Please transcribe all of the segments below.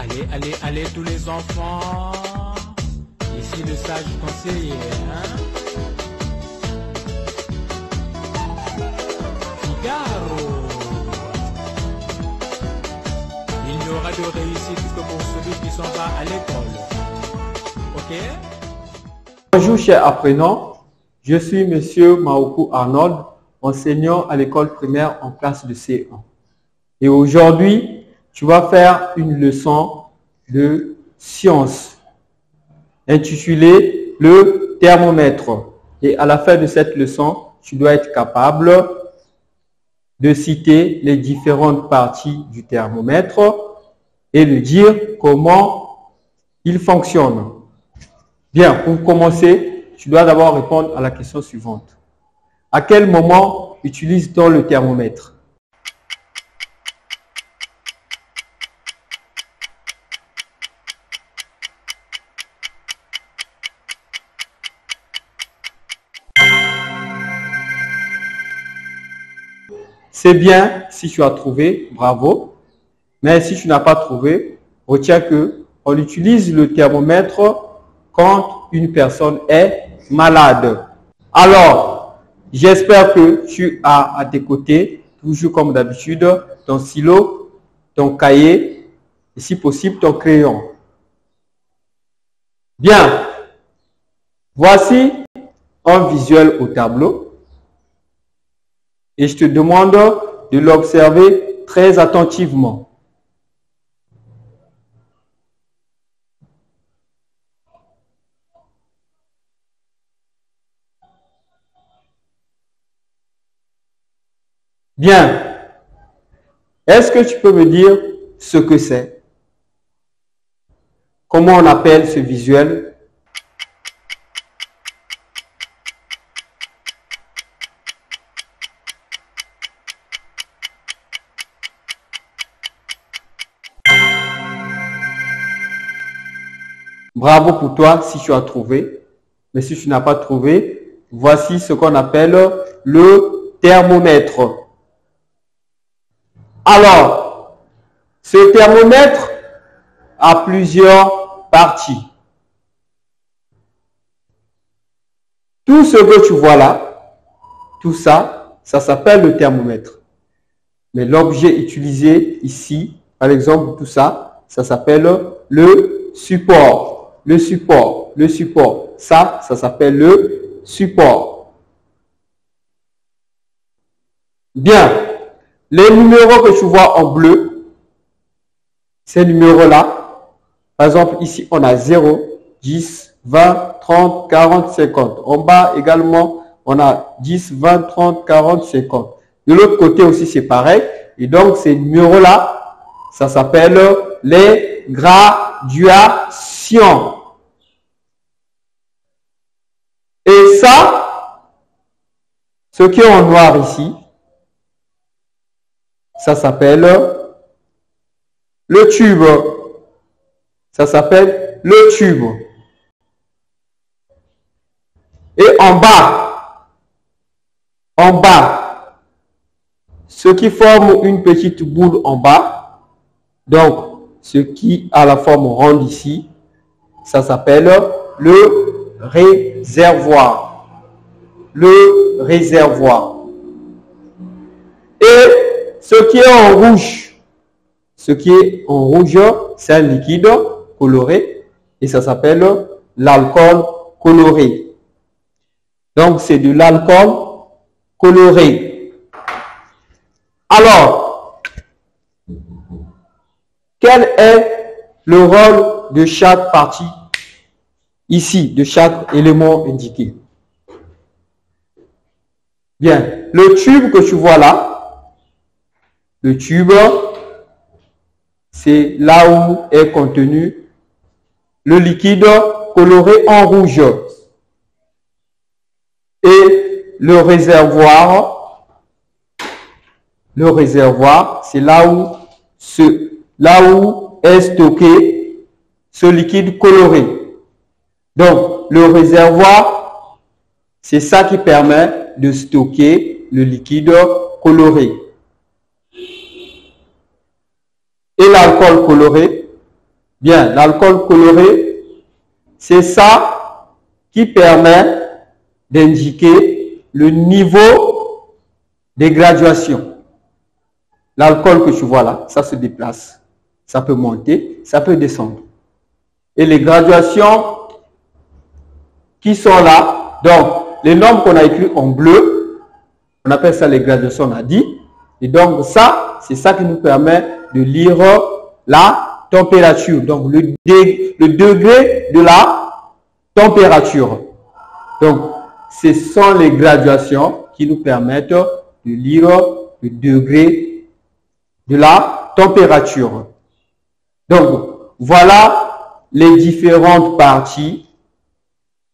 Allez, allez, allez tous les enfants. Ici le sage conseiller, hein? Figaro. Il n'y aura de réussite que pour celui qui s'en va à l'école. Ok? Bonjour chers apprenants, je suis Monsieur Maoku Arnold, enseignant à l'école primaire en classe de C1. Et aujourd'hui, tu vas faire une leçon de sciences intitulée le thermomètre. Et à la fin de cette leçon, tu dois être capable de citer les différentes parties du thermomètre et de dire comment il fonctionne. Bien, pour commencer, tu dois d'abord répondre à la question suivante. À quel moment utilise-t-on le thermomètre? C'est bien si tu as trouvé, bravo. Mais si tu n'as pas trouvé, retiens que on utilise le thermomètre quand une personne est malade. Alors, j'espère que tu as à tes côtés, toujours comme d'habitude, ton stylo, ton cahier et si possible ton crayon. Bien, voici un visuel au tableau. Et je te demande de l'observer très attentivement. Bien. Est-ce que tu peux me dire ce que c'est? Comment on appelle ce visuel? Bravo pour toi si tu as trouvé. Mais si tu n'as pas trouvé, voici ce qu'on appelle le thermomètre. Alors, ce thermomètre a plusieurs parties. Tout ce que tu vois là, tout ça, ça s'appelle le thermomètre. Mais l'objet utilisé ici, par exemple, tout ça, ça s'appelle le support. Le support, le support. Ça s'appelle le support. Bien. Les numéros que tu vois en bleu, ces numéros-là, par exemple, ici, on a 0, 10, 20, 30, 40, 50. En bas également, on a 10, 20, 30, 40, 50. De l'autre côté aussi, c'est pareil. Et donc, ces numéros-là, ça s'appelle les graduations. Et ça, ce qui est en noir ici, ça s'appelle le tube. Ça s'appelle le tube. Et en bas, ce qui forme une petite boule en bas, donc ce qui a la forme ronde ici, ça s'appelle le réservoir. Le réservoir. Et ce qui est en rouge, c'est un liquide coloré et ça s'appelle l'alcool coloré. Donc, c'est de l'alcool coloré. Alors, quel est le rôle de chaque partie ici, de chaque élément indiqué? Bien, le tube que tu vois là, le tube, c'est là où est contenu le liquide coloré en rouge. Et le réservoir, c'est là où est stocké ce liquide coloré. Donc, le réservoir, c'est ça qui permet de stocker le liquide coloré. Et l'alcool coloré, Bien, l'alcool coloré, c'est ça qui permet d'indiquer le niveau des graduations. L'alcool que tu vois là, ça se déplace. Ça peut monter, ça peut descendre. Et les graduations qui sont là, donc les nombres qu'on a écrits en bleu, on appelle ça les graduations, on a dit. Et donc ça, c'est ça qui nous permet de lire la température. Donc le degré de la température. Donc ce sont les graduations qui nous permettent de lire le degré de la température. Donc voilà les différentes parties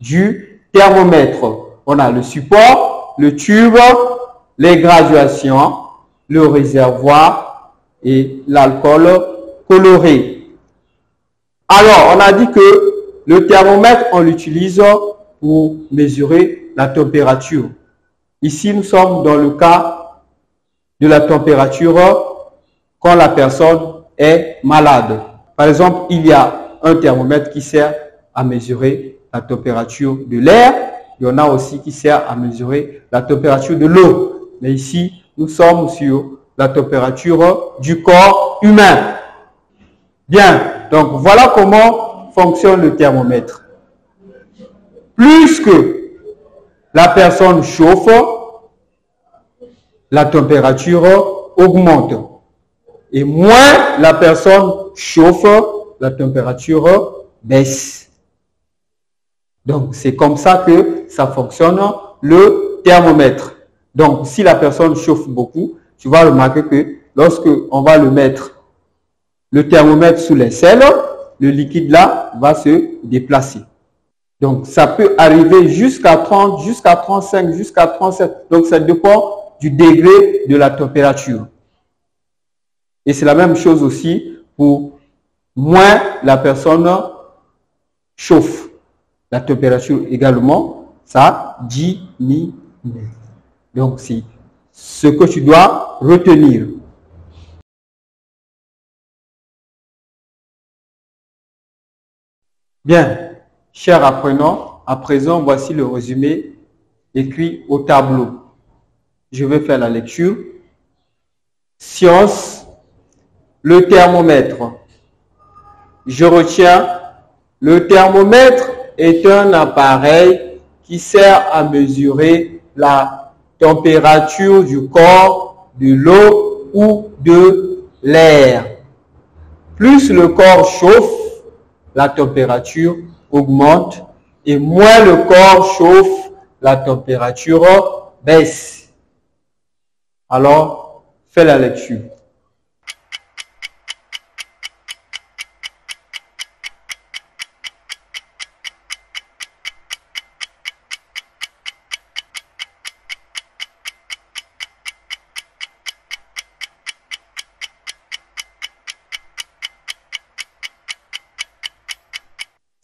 du thermomètre. On a le support, le tube, les graduations, le réservoir et l'alcool coloré. Alors, on a dit que le thermomètre, on l'utilise pour mesurer la température. Ici, nous sommes dans le cas de la température quand la personne est malade. Par exemple, il y a un thermomètre qui sert à mesurer la température de l'air. Il y en a aussi qui sert à mesurer la température de l'eau. Mais ici, nous sommes sur la température du corps humain. Bien, donc voilà comment fonctionne le thermomètre. Plus que la personne chauffe, la température augmente. Et moins la personne chauffe, la température baisse. Donc, c'est comme ça que ça fonctionne, le thermomètre. Donc, si la personne chauffe beaucoup, tu vas remarquer que lorsque on va le mettre, le thermomètre sous les selles, le liquide là va se déplacer. Donc, ça peut arriver jusqu'à 30, jusqu'à 35, jusqu'à 37. Donc, ça dépend du degré de la température. Et c'est la même chose aussi pour moins la personne chauffe. La température également, ça diminue. Donc, c'est ce que tu dois retenir. Bien, chers apprenants, à présent, voici le résumé écrit au tableau. Je vais faire la lecture. Science, le thermomètre. Je retiens, le thermomètre est un appareil qui sert à mesurer la température du corps, de l'eau ou de l'air. Plus le corps chauffe, la température augmente et moins le corps chauffe, la température baisse. Alors, fais la lecture.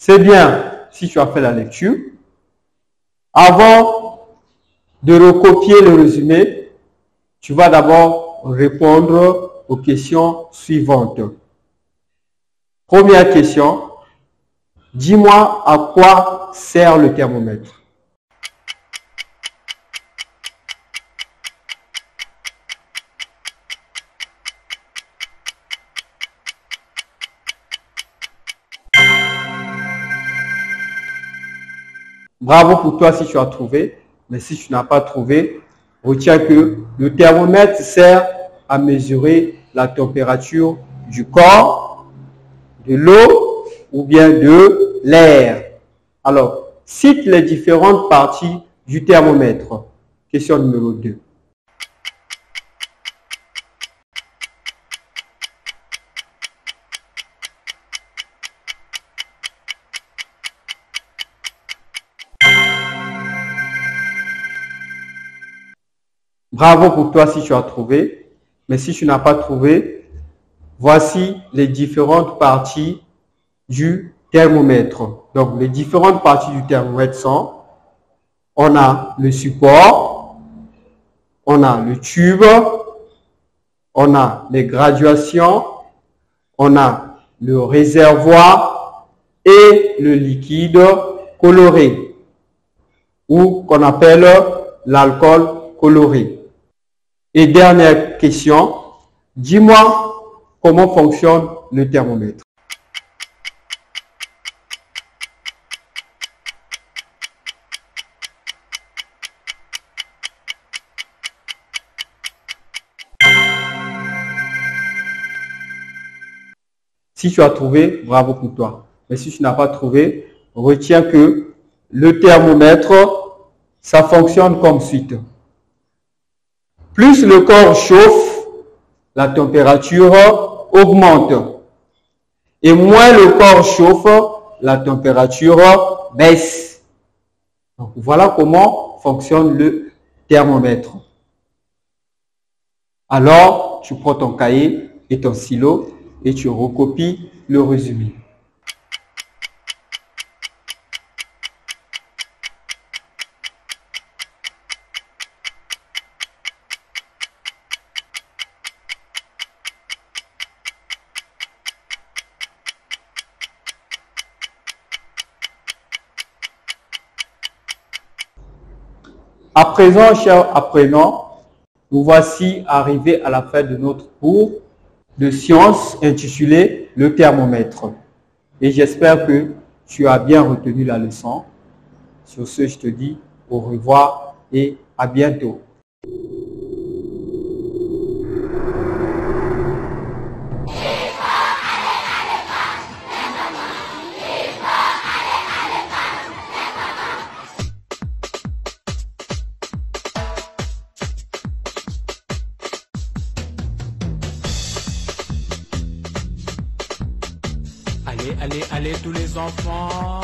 C'est bien si tu as fait la lecture. Avant de recopier le résumé, tu vas d'abord répondre aux questions suivantes. Première question, dis-moi à quoi sert le thermomètre? Bravo pour toi si tu as trouvé, mais si tu n'as pas trouvé, retiens que le thermomètre sert à mesurer la température du corps, de l'eau ou bien de l'air. Alors, cite les différentes parties du thermomètre. Question numéro 2. Bravo pour toi si tu as trouvé, mais si tu n'as pas trouvé, voici les différentes parties du thermomètre. Donc, les différentes parties du thermomètre sont, on a le support, on a le tube, on a les graduations, on a le réservoir et le liquide coloré, ou qu'on appelle l'alcool coloré. Et dernière question, dis-moi comment fonctionne le thermomètre. Si tu as trouvé, bravo pour toi. Mais si tu n'as pas trouvé, retiens que le thermomètre, ça fonctionne comme suit. Plus le corps chauffe, la température augmente. Et moins le corps chauffe, la température baisse. Donc, voilà comment fonctionne le thermomètre. Alors, tu prends ton cahier et ton stylo et tu recopies le résumé. À présent, chers apprenants, nous voici arrivés à la fin de notre cours de sciences intitulé « Le thermomètre ». Et j'espère que tu as bien retenu la leçon. Sur ce, je te dis au revoir et à bientôt. Allez, allez, allez tous les enfants.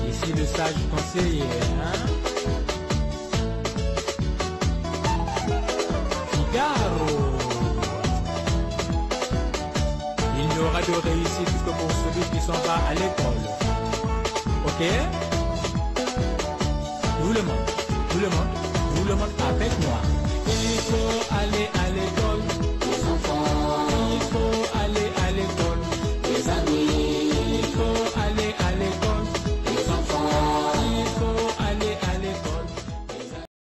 Ici le sage conseiller, hein? Figaro. Il n'y aura de réussite que pour celui qui s'en va à l'école. Ok? Tout le monde,